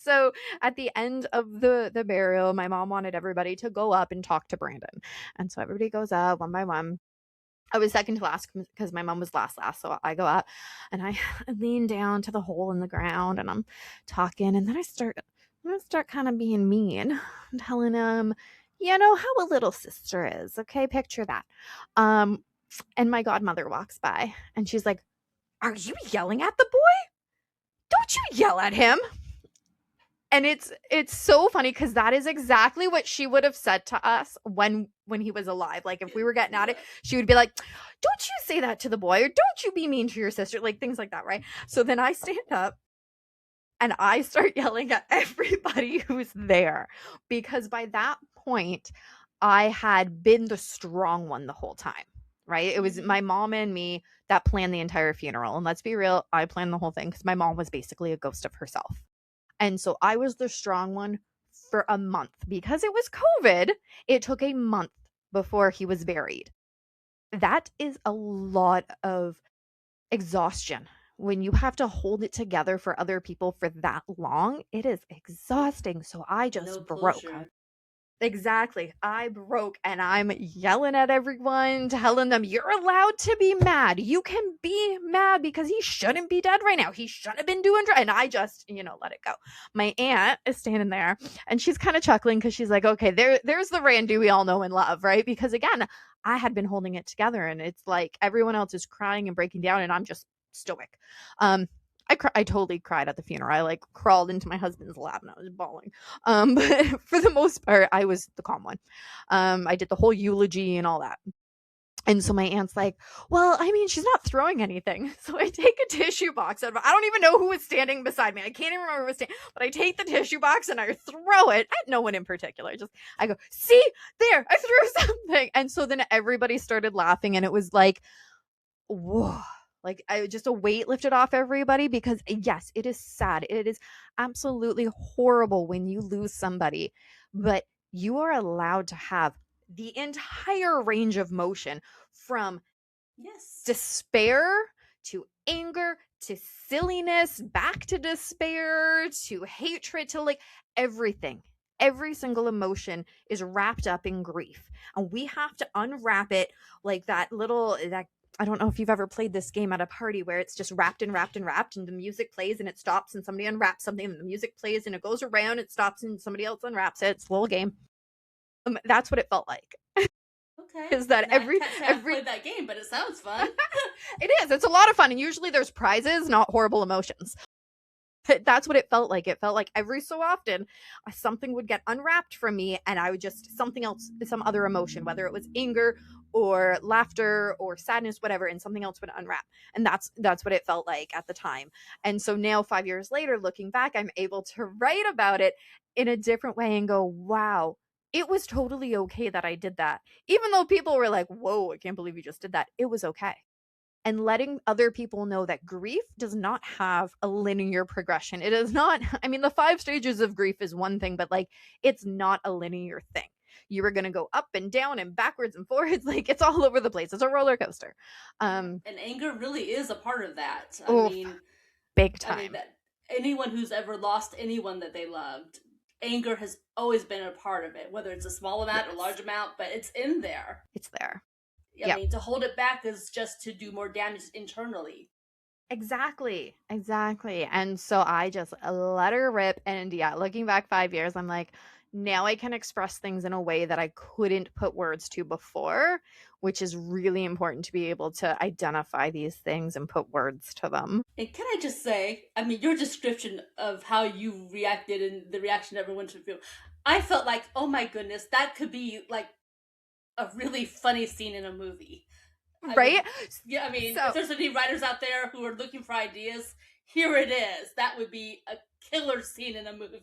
So at the end of the burial, my mom wanted everybody to go up and talk to Brandon. And so everybody goes up one by one. I was second to last because my mom was last. So I go up and I lean down to the hole in the ground and I'm talking. And then I start kind of being mean, telling him, you know how a little sister is. Okay. Picture that. Um, and my godmother walks by and she's like, "Are you yelling at the boy? Don't you yell at him." And it's so funny because that is exactly what she would have said to us when he was alive. Like if we were getting at it, she would be like, "Don't you say that to the boy, or don't you be mean to your sister," like things like that, right? So then I stand up and I start yelling at everybody who's there because by that point I had been the strong one the whole time. Right? It was my mom and me that planned the entire funeral. And let's be real, I planned the whole thing because my mom was basically a ghost of herself. And so I was the strong one for a month because it was COVID. It took a month before he was buried. That is a lot of exhaustion. When you have to hold it together for other people for that long, it is exhausting. So I No just broke. closure. Exactly. I broke and I'm yelling at everyone, telling them, "You're allowed to be mad. You can be mad because he shouldn't be dead right now. He shouldn't have been doing And I just, let it go. My aunt is standing there and she's kind of chuckling because she's like, okay, there's the Randy we all know and love, right? Because again, I had been holding it together and it's like everyone else is crying and breaking down and I'm just stoic. Um, I totally cried at the funeral. I like crawled into my husband's lap and I was bawling. But for the most part, I was the calm one. I did the whole eulogy and all that. And so my aunt's like, "Well, I mean, she's not throwing anything." So I take a tissue box out of I don't even know who was standing beside me. I can't even remember who was standing, but I take the tissue box and I throw it at no one in particular. Just I go, "See, there, I threw something." And so then everybody started laughing and it was like, whoa, like I just a weight lifted off everybody because yes, it is sad. It is absolutely horrible when you lose somebody, but you are allowed to have the entire range of motion from Yes. despair to anger to silliness, back to despair to hatred to like everything. Every single emotion is wrapped up in grief. And we have to unwrap it like that I don't know if you've ever played this game at a party where it's just wrapped and wrapped and wrapped and the music plays and it stops and somebody unwraps something and the music plays and it goes around, it stops and somebody else unwraps it. It's a little game. That's what it felt like. Okay. Is that I can't say I've every played that game, but it sounds fun. it is. It's a lot of fun. And usually there's prizes, not horrible emotions. That's what it felt like. It felt like every so often something would get unwrapped from me and I would just something else, some other emotion, whether it was anger or laughter or sadness, whatever, and something else would unwrap. And that's what it felt like at the time. And so now 5 years later, looking back, I'm able to write about it in a different way and go, wow, it was totally okay that I did that. Even though people were like, whoa, I can't believe you just did that. It was okay and letting other people know that grief does not have a linear progression. It is not, I mean, the 5 stages of grief is one thing, but like it's not a linear thing. You are going to go up and down and backwards and forwards. Like it's all over the place. It's a roller coaster. Yeah. Um, And anger really is a part of that. oh, big I mean time. that anyone who's ever lost anyone that they loved, anger has always been a part of it, whether it's a small amount or Yes, large amount, but it's in there. it's there. I Yep. mean, to hold it back is just to do more damage internally. Exactly. Exactly. And so I just let her rip. And yeah, looking back 5 years, I'm like, now I can express things in a way that I couldn't put words to before, which is really important to be able to identify these things and put words to them. And can I just say, I mean, your description of how you reacted and the reaction everyone to feel, I felt like, oh my goodness, that could be like a really funny scene in a movie. I Right? mean, yeah, I mean, if So there's any writers out there who are looking for ideas, here it is. That would be a killer scene in a movie.